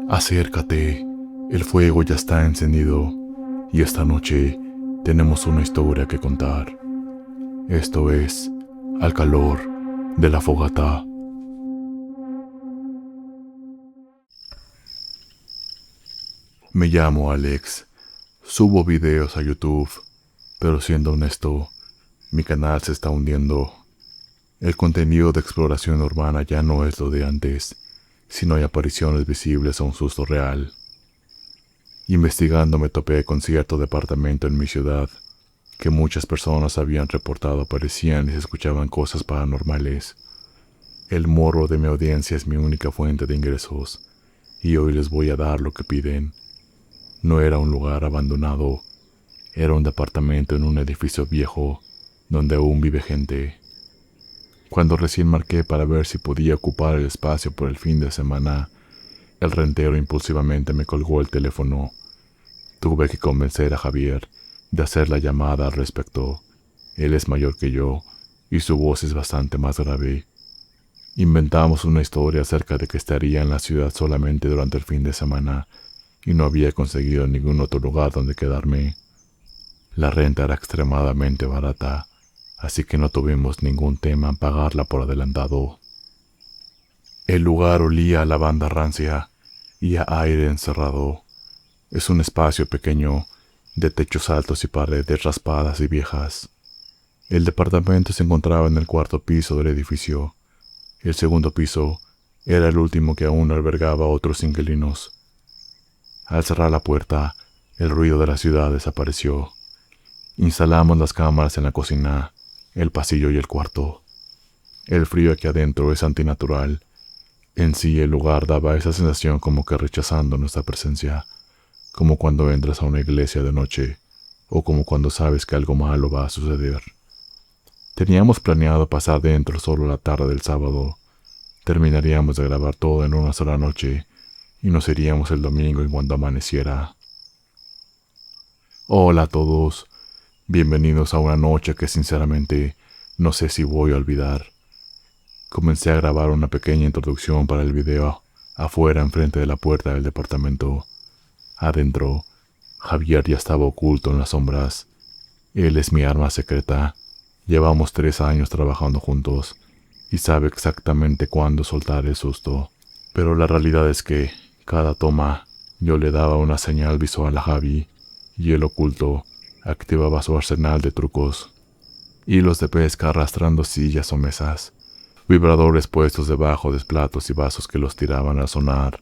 Acércate, el fuego ya está encendido y esta noche tenemos una historia que contar. Esto es Al calor de la fogata. Me llamo Alex, subo videos a YouTube, pero siendo honesto, mi canal se está hundiendo. El contenido de exploración urbana ya no es lo de antes, sino hay apariciones visibles a un susto real. Investigando me topé con cierto departamento en mi ciudad que muchas personas habían reportado aparecían y se escuchaban cosas paranormales. El morro de mi audiencia es mi única fuente de ingresos y hoy les voy a dar lo que piden. No era un lugar abandonado, era un departamento en un edificio viejo donde aún vive gente. Cuando recién marqué para ver si podía ocupar el espacio por el fin de semana, el rentero impulsivamente me colgó el teléfono. Tuve que convencer a Javier de hacer la llamada al respecto. Él es mayor que yo y su voz es bastante más grave. Inventamos una historia acerca de que estaría en la ciudad solamente durante el fin de semana y no había conseguido ningún otro lugar donde quedarme. La renta era extremadamente barata, así que no tuvimos ningún tema en pagarla por adelantado. El lugar olía a lavanda rancia y a aire encerrado. Es un espacio pequeño, de techos altos y paredes raspadas y viejas. El departamento se encontraba en el cuarto piso del edificio. El segundo piso era el último que aún albergaba a otros inquilinos. Al cerrar la puerta, el ruido de la ciudad desapareció. Instalamos las cámaras en la cocina, el pasillo y el cuarto. El frío aquí adentro es antinatural. En sí el lugar daba esa sensación como que rechazando nuestra presencia, como cuando entras a una iglesia de noche, o como cuando sabes que algo malo va a suceder. Teníamos planeado pasar dentro solo la tarde del sábado. Terminaríamos de grabar todo en una sola noche, y nos iríamos el domingo en cuanto amaneciera. Hola a todos, bienvenidos a una noche que sinceramente no sé si voy a olvidar. Comencé a grabar una pequeña introducción para el video afuera enfrente de la puerta del departamento. Adentro, Javier ya estaba oculto en las sombras. Él es mi arma secreta. Llevamos 3 años trabajando juntos y sabe exactamente cuándo soltar el susto. Pero la realidad es que, cada toma, yo le daba una señal visual a Javi y el oculto activaba su arsenal de trucos. Hilos de pesca arrastrando sillas o mesas, vibradores puestos debajo de platos y vasos que los tiraban al sonar,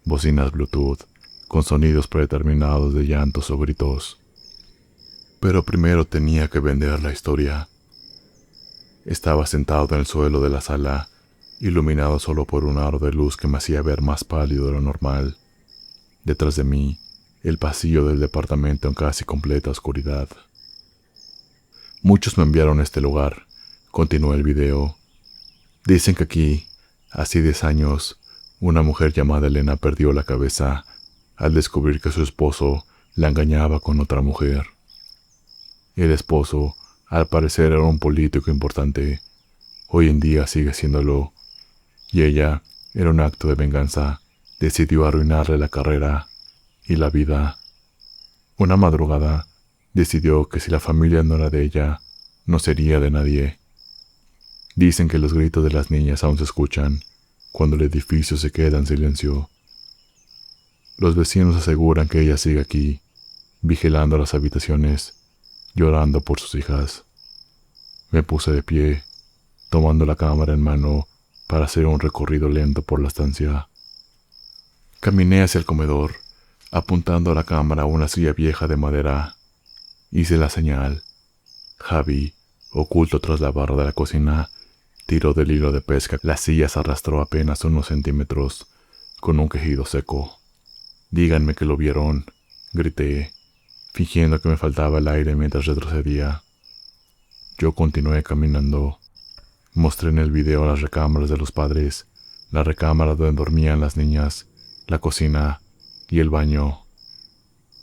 bocinas Bluetooth con sonidos predeterminados de llantos o gritos. Pero primero tenía que vender la historia. Estaba sentado en el suelo de la sala, iluminado solo por un aro de luz que me hacía ver más pálido de lo normal. Detrás de mí, el pasillo del departamento en casi completa oscuridad. Muchos me enviaron a este lugar, continuó el video. Dicen que aquí, hace 10 años, una mujer llamada Elena perdió la cabeza al descubrir que su esposo la engañaba con otra mujer. El esposo, al parecer, era un político importante. Hoy en día sigue siéndolo. Y ella, en un acto de venganza, decidió arruinarle la carrera y la vida. Una madrugada, decidió que si la familia no era de ella, no sería de nadie. Dicen que los gritos de las niñas aún se escuchan cuando el edificio se queda en silencio. Los vecinos aseguran que ella sigue aquí, vigilando las habitaciones, llorando por sus hijas. Me puse de pie, tomando la cámara en mano para hacer un recorrido lento por la estancia. Caminé hacia el comedor, apuntando a la cámara a una silla vieja de madera. Hice la señal. Javi, oculto tras la barra de la cocina, tiró del hilo de pesca. La silla se arrastró apenas unos centímetros, con un quejido seco. «Díganme que lo vieron», grité, fingiendo que me faltaba el aire mientras retrocedía. Yo continué caminando. Mostré en el video las recámaras de los padres, la recámara donde dormían las niñas, la cocina y el baño.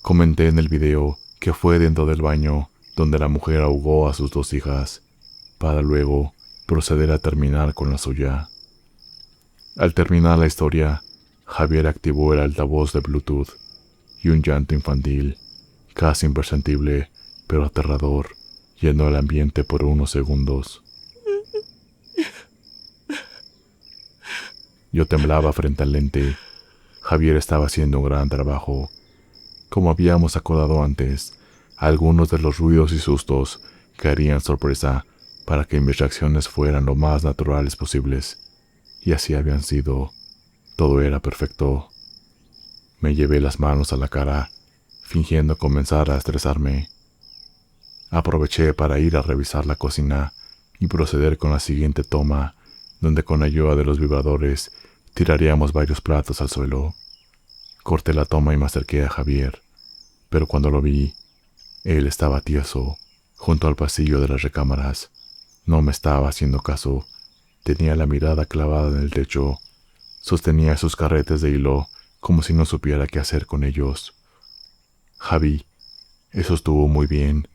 Comenté en el video que fue dentro del baño donde la mujer ahogó a sus 2 hijas, para luego proceder a terminar con la suya. Al terminar la historia, Javier activó el altavoz de Bluetooth y un llanto infantil, casi imperceptible, pero aterrador, llenó el ambiente por unos segundos. Yo temblaba frente al lente. Javier estaba haciendo un gran trabajo. Como habíamos acordado antes, algunos de los ruidos y sustos caerían sorpresa para que mis reacciones fueran lo más naturales posibles. Y así habían sido. Todo era perfecto. Me llevé las manos a la cara, fingiendo comenzar a estresarme. Aproveché para ir a revisar la cocina y proceder con la siguiente toma, donde con ayuda de los vibradores tiraríamos varios platos al suelo. Corté la toma y me acerqué a Javier, pero cuando lo vi, él estaba tieso, junto al pasillo de las recámaras. No me estaba haciendo caso. Tenía la mirada clavada en el techo. Sostenía sus carretes de hilo como si no supiera qué hacer con ellos. Javi, eso estuvo muy bien.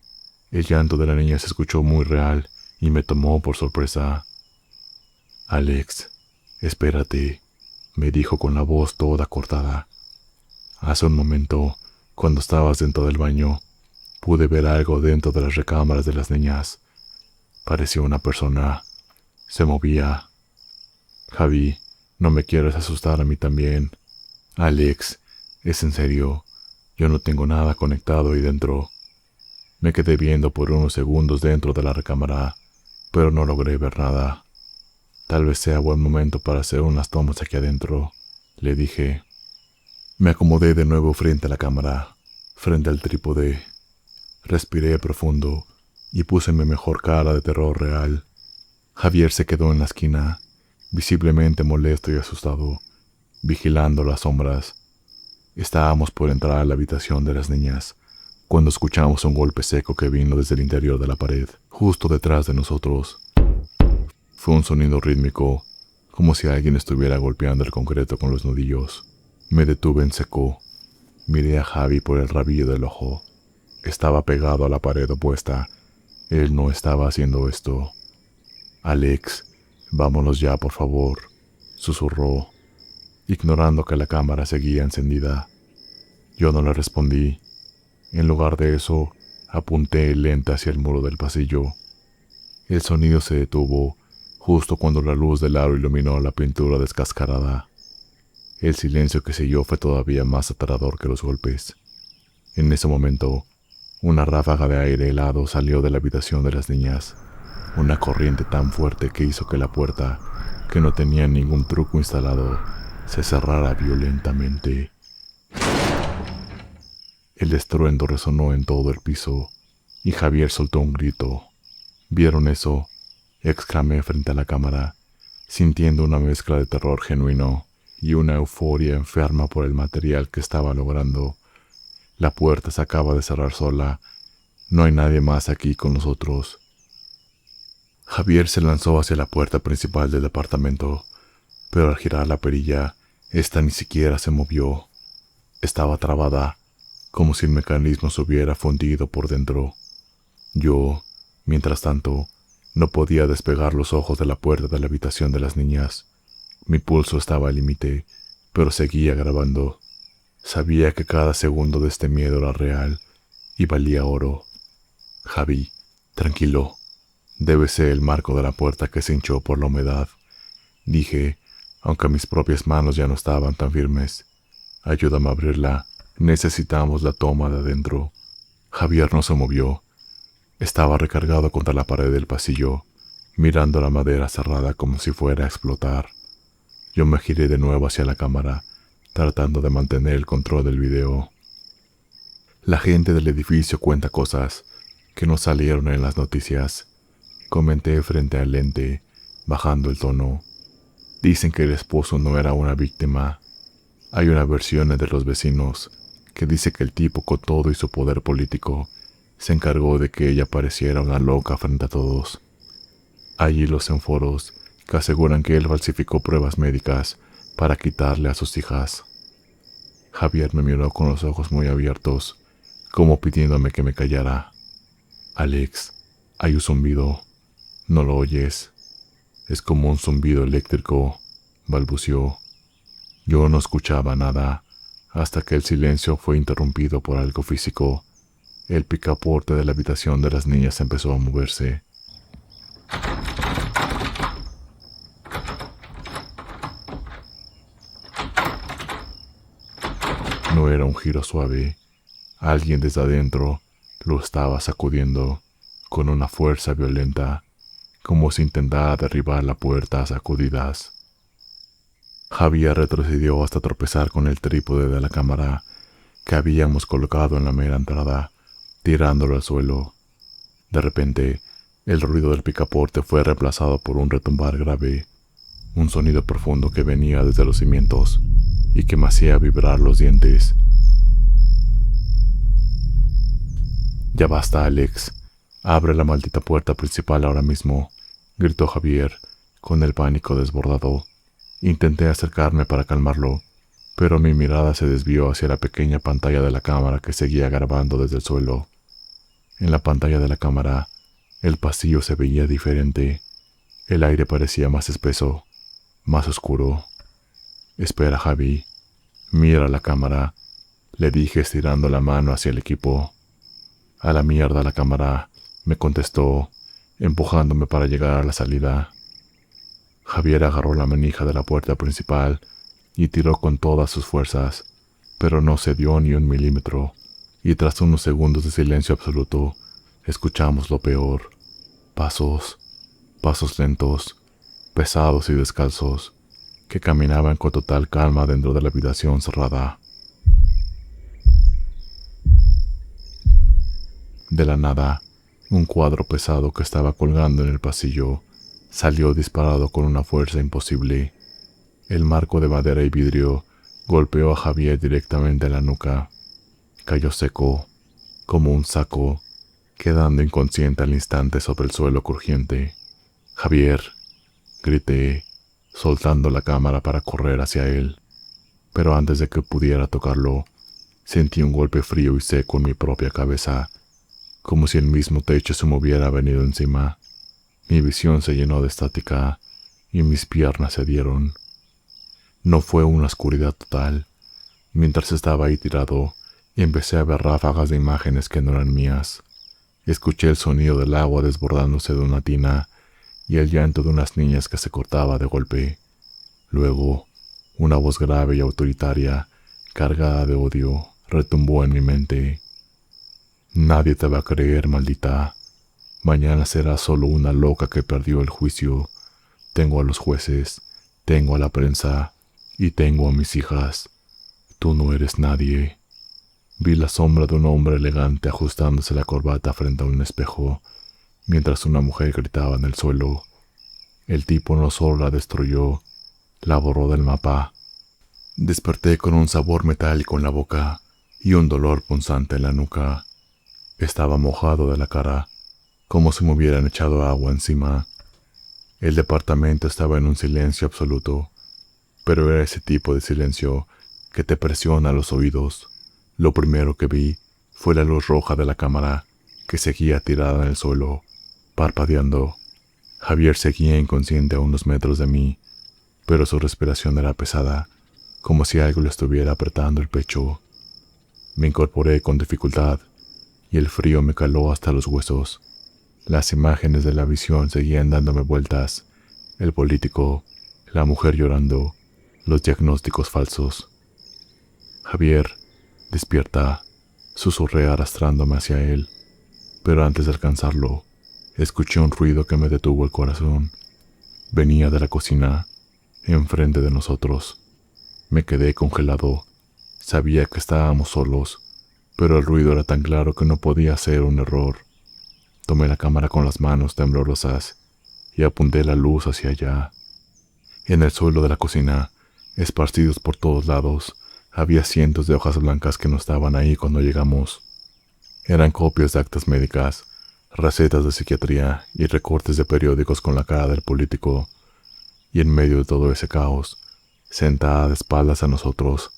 El llanto de la niña se escuchó muy real y me tomó por sorpresa. Alex, espérate, me dijo con la voz toda cortada. Hace un momento, cuando estabas dentro del baño, pude ver algo dentro de las recámaras de las niñas. Parecía una persona. Se movía. Javi, no me quieres asustar a mí también. Alex, es en serio. Yo no tengo nada conectado ahí dentro. Me quedé viendo por unos segundos dentro de la recámara, pero no logré ver nada. Tal vez sea buen momento para hacer unas tomas aquí adentro, le dije. Me acomodé de nuevo frente a la cámara, frente al trípode. Respiré profundo y puse mi mejor cara de terror real. Javier se quedó en la esquina, visiblemente molesto y asustado, vigilando las sombras. Estábamos por entrar a la habitación de las niñas, cuando escuchamos un golpe seco que vino desde el interior de la pared, justo detrás de nosotros. Fue un sonido rítmico, como si alguien estuviera golpeando el concreto con los nudillos. Me detuve en seco. Miré a Javi por el rabillo del ojo. Estaba pegado a la pared opuesta. Él no estaba haciendo esto. Alex, vámonos ya, por favor, susurró, ignorando que la cámara seguía encendida. Yo no le respondí. En lugar de eso, apunté lenta hacia el muro del pasillo. El sonido se detuvo justo cuando la luz del aro iluminó la pintura descascarada. El silencio que siguió fue todavía más aterrador que los golpes. En ese momento, una ráfaga de aire helado salió de la habitación de las niñas, una corriente tan fuerte que hizo que la puerta, que no tenía ningún truco instalado, se cerrara violentamente. El estruendo resonó en todo el piso y Javier soltó un grito. ¿Vieron eso?, exclamé frente a la cámara, sintiendo una mezcla de terror genuino y una euforia enferma por el material que estaba logrando. La puerta se acaba de cerrar sola. No hay nadie más aquí con nosotros. Javier se lanzó hacia la puerta principal del departamento, pero al girar la perilla, ésta ni siquiera se movió. Estaba trabada, como si el mecanismo se hubiera fundido por dentro. Yo, mientras tanto, no podía despegar los ojos de la puerta de la habitación de las niñas. Mi pulso estaba al límite, pero seguía grabando. Sabía que cada segundo de este miedo era real y valía oro. Javi, tranquilo. Debe ser el marco de la puerta que se hinchó por la humedad, dije, aunque mis propias manos ya no estaban tan firmes. Ayúdame a abrirla. Necesitamos la toma de adentro. Javier no se movió. Estaba recargado contra la pared del pasillo, mirando la madera cerrada como si fuera a explotar. Yo me giré de nuevo hacia la cámara, tratando de mantener el control del video. La gente del edificio cuenta cosas que no salieron en las noticias, comenté frente al lente, bajando el tono. Dicen que el esposo no era una víctima. Hay una versión de los vecinos que dice que el tipo, con todo y su poder político, se encargó de que ella pareciera una loca frente a todos. Hay hilos en foros que aseguran que él falsificó pruebas médicas para quitarle a sus hijas. Javier me miró con los ojos muy abiertos, como pidiéndome que me callara. Alex, hay un zumbido. ¿No lo oyes? Es como un zumbido eléctrico, balbuceó. Yo no escuchaba nada hasta que el silencio fue interrumpido por algo físico. El picaporte de la habitación de las niñas empezó a moverse. No era un giro suave. Alguien desde adentro lo estaba sacudiendo con una fuerza violenta, como si intentara derribar la puerta a sacudidas. Javier retrocedió hasta tropezar con el trípode de la cámara que habíamos colocado en la mera entrada, tirándolo al suelo. De repente, el ruido del picaporte fue reemplazado por un retumbar grave, un sonido profundo que venía desde los cimientos y que me hacía vibrar los dientes. «Ya basta, Alex. Abre la maldita puerta principal ahora mismo», gritó Javier, con el pánico desbordado. Intenté acercarme para calmarlo, pero mi mirada se desvió hacia la pequeña pantalla de la cámara que seguía grabando desde el suelo. En la pantalla de la cámara, el pasillo se veía diferente. El aire parecía más espeso, más oscuro. «Espera, Javi. Mira la cámara», le dije estirando la mano hacia el equipo. «A la mierda la cámara», me contestó, empujándome para llegar a la salida. Javier agarró la manija de la puerta principal y tiró con todas sus fuerzas, pero no cedió ni un milímetro, y tras unos segundos de silencio absoluto, escuchamos lo peor. Pasos lentos, pesados y descalzos, que caminaban con total calma dentro de la habitación cerrada. De la nada, un cuadro pesado que estaba colgando en el pasillo salió disparado con una fuerza imposible. El marco de madera y vidrio golpeó a Javier directamente en la nuca. Cayó seco, como un saco, quedando inconsciente al instante sobre el suelo crujiente. «Javier», grité, soltando la cámara para correr hacia él. Pero antes de que pudiera tocarlo, sentí un golpe frío y seco en mi propia cabeza, como si el mismo techo se me hubiera venido encima. Mi visión se llenó de estática y mis piernas cedieron. No fue una oscuridad total. Mientras estaba ahí tirado, empecé a ver ráfagas de imágenes que no eran mías. Escuché el sonido del agua desbordándose de una tina y el llanto de unas niñas que se cortaba de golpe. Luego, una voz grave y autoritaria, cargada de odio, retumbó en mi mente. «Nadie te va a creer, maldita. Mañana serás solo una loca que perdió el juicio. Tengo a los jueces, tengo a la prensa y tengo a mis hijas. Tú no eres nadie». Vi la sombra de un hombre elegante ajustándose la corbata frente a un espejo, mientras una mujer gritaba en el suelo. El tipo no solo la destruyó, la borró del mapa. Desperté con un sabor metálico en la boca y un dolor punzante en la nuca. Estaba mojado de la cara, como si me hubieran echado agua encima. El departamento estaba en un silencio absoluto, pero era ese tipo de silencio que te presiona los oídos. Lo primero que vi fue la luz roja de la cámara, que seguía tirada en el suelo, parpadeando. Javier seguía inconsciente a unos metros de mí, pero su respiración era pesada, como si algo le estuviera apretando el pecho. Me incorporé con dificultad, y el frío me caló hasta los huesos. Las imágenes de la visión seguían dándome vueltas: el político, la mujer llorando, los diagnósticos falsos. «Javier, despierta», susurré arrastrándome hacia él, pero antes de alcanzarlo, escuché un ruido que me detuvo el corazón. Venía de la cocina, enfrente de nosotros. Me quedé congelado. Sabía que estábamos solos, pero el ruido era tan claro que no podía ser un error. Tomé la cámara con las manos temblorosas y apunté la luz hacia allá. En el suelo de la cocina, esparcidos por todos lados, había cientos de hojas blancas que no estaban ahí cuando llegamos. Eran copias de actas médicas, recetas de psiquiatría y recortes de periódicos con la cara del político. Y en medio de todo ese caos, sentada de espaldas a nosotros,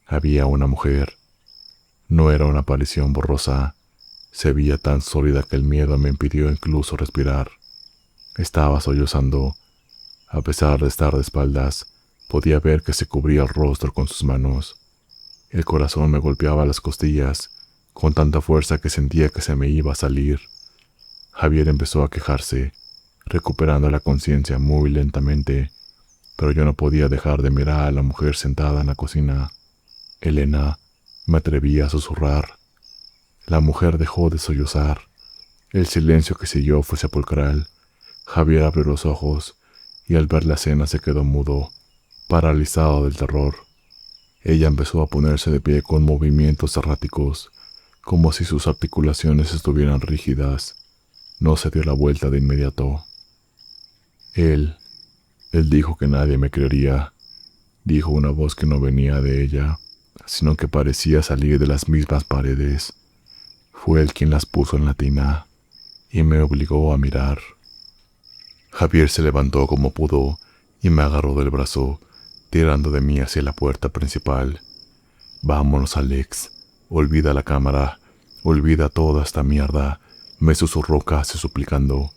había una mujer. No era una aparición borrosa. Se veía tan sólida que el miedo me impidió incluso respirar. Estaba sollozando. A pesar de estar de espaldas, Podía ver que se cubría el rostro con sus manos. El corazón me golpeaba las costillas con tanta fuerza que sentía que se me iba a salir. Javier empezó a quejarse, recuperando la conciencia muy lentamente, pero yo no podía dejar de mirar a la mujer sentada en la cocina. Elena, me atreví a susurrar. La mujer dejó de sollozar. El silencio que siguió fue sepulcral. Javier abrió los ojos y al ver la escena se quedó mudo, paralizado del terror. Ella empezó a ponerse de pie con movimientos erráticos, como si sus articulaciones estuvieran rígidas. No se dio la vuelta de inmediato. Él dijo que nadie me creería, dijo una voz que no venía de ella, sino que parecía salir de las mismas paredes. Fue él quien las puso en la tina y me obligó a mirar. Javier se levantó como pudo y me agarró del brazo, tirando de mí hacia la puerta principal. «Vámonos, Alex. Olvida la cámara. Olvida toda esta mierda», me susurró casi suplicando.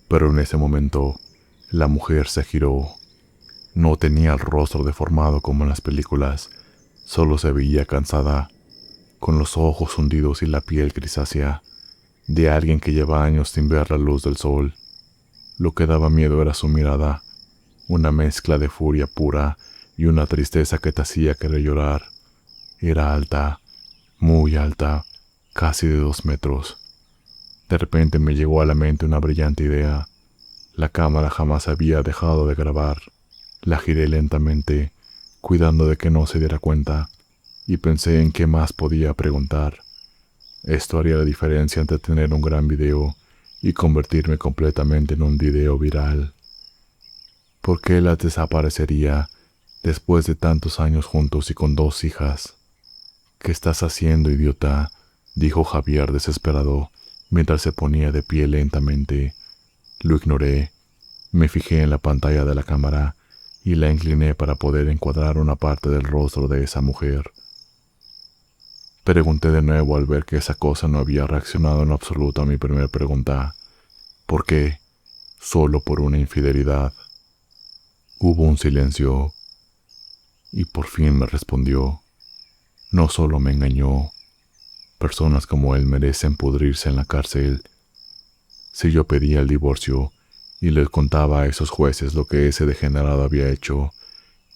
Pero en ese momento, la mujer se giró. No tenía el rostro deformado como en las películas, solo se veía cansada, con los ojos hundidos y la piel grisácea, de alguien que lleva años sin ver la luz del sol. Lo que daba miedo era su mirada, una mezcla de furia pura y una tristeza que te hacía querer llorar. Era alta, muy alta, casi de 2 metros. De repente me llegó a la mente una brillante idea. La cámara jamás había dejado de grabar. La giré lentamente, cuidando de que no se diera cuenta, y pensé en qué más podía preguntar. Esto haría la diferencia entre tener un gran video y convertirme completamente en un video viral. ¿Por qué la desaparecería después de tantos años juntos y con 2 hijas? «¿Qué estás haciendo, idiota?», dijo Javier desesperado, mientras se ponía de pie lentamente. Lo ignoré. Me fijé en la pantalla de la cámara y la incliné para poder encuadrar una parte del rostro de esa mujer. Pregunté de nuevo al ver que esa cosa no había reaccionado en absoluto a mi primera pregunta. ¿Por qué? Solo por una infidelidad. Hubo un silencio y por fin me respondió. No solo me engañó. Personas como él merecen pudrirse en la cárcel. Si yo pedía el divorcio y les contaba a esos jueces lo que ese degenerado había hecho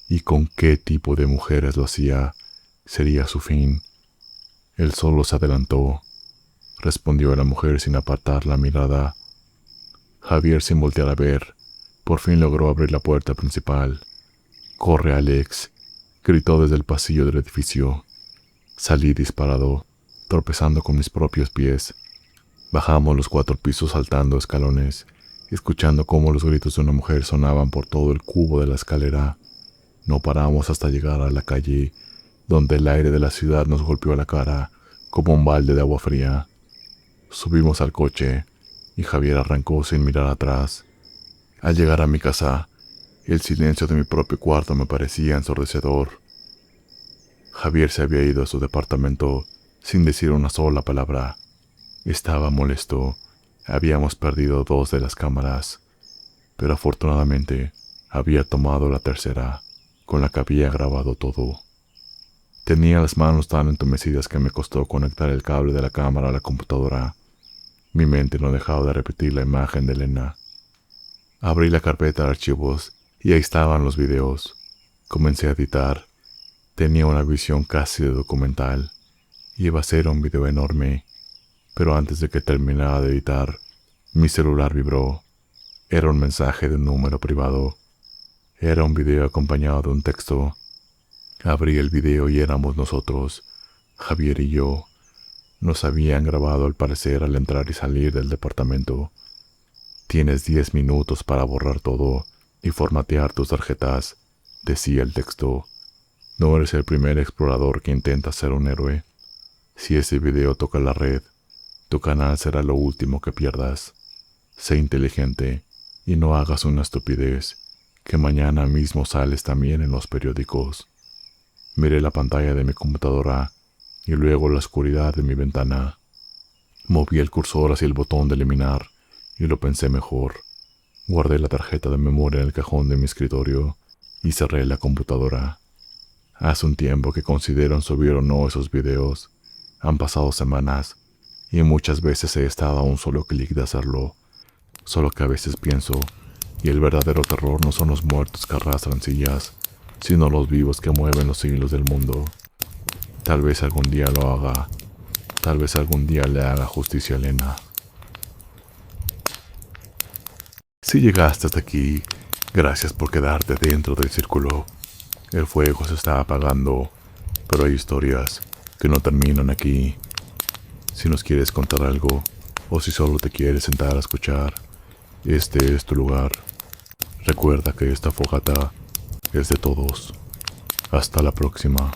y con qué tipo de mujeres lo hacía, sería su fin. Él solo se adelantó, respondió la mujer sin apartar la mirada. Javier, sin voltear a ver, por fin logró abrir la puerta principal. «Corre, Alex», gritó desde el pasillo del edificio. Salí disparado, tropezando con mis propios pies. Bajamos los 4 pisos saltando escalones, escuchando cómo los gritos de una mujer sonaban por todo el cubo de la escalera. No paramos hasta llegar a la calle, donde el aire de la ciudad nos golpeó a la cara como un balde de agua fría. Subimos al coche y Javier arrancó sin mirar atrás. Al llegar a mi casa, el silencio de mi propio cuarto me parecía ensordecedor. Javier se había ido a su departamento sin decir una sola palabra. Estaba molesto. Habíamos perdido 2 de las cámaras, pero afortunadamente había tomado la tercera, con la que había grabado todo. Tenía las manos tan entumecidas que me costó conectar el cable de la cámara a la computadora. Mi mente no dejaba de repetir la imagen de Elena. Abrí la carpeta de archivos y ahí estaban los videos. Comencé a editar. Tenía una visión casi de documental. Iba a ser un video enorme, pero antes de que terminara de editar, mi celular vibró. Era un mensaje de un número privado. Era un video acompañado de un texto. Abrí el video y éramos nosotros, Javier y yo. Nos habían grabado al parecer al entrar y salir del departamento. «Tienes 10 minutos para borrar todo y formatear tus tarjetas», decía el texto. «No eres el primer explorador que intenta ser un héroe. Si ese video toca la red, tu canal será lo último que pierdas. Sé inteligente y no hagas una estupidez, que mañana mismo sales también en los periódicos». Miré la pantalla de mi computadora y luego la oscuridad de mi ventana. Moví el cursor hacia el botón de eliminar y lo pensé mejor. Guardé la tarjeta de memoria en el cajón de mi escritorio y cerré la computadora. Hace un tiempo que considero en subir o no esos videos. Han pasado semanas y muchas veces he estado a un solo clic de hacerlo. Solo que a veces pienso, y el verdadero terror no son los muertos que arrastran sillas, sino los vivos que mueven los hilos del mundo. Tal vez algún día lo haga. Tal vez algún día le haga justicia a Elena. Si llegaste hasta aquí, gracias por quedarte dentro del círculo. El fuego se está apagando, pero hay historias que no terminan aquí. Si nos quieres contar algo, o si solo te quieres sentar a escuchar, este es tu lugar. Recuerda que esta fogata es de todos. Hasta la próxima.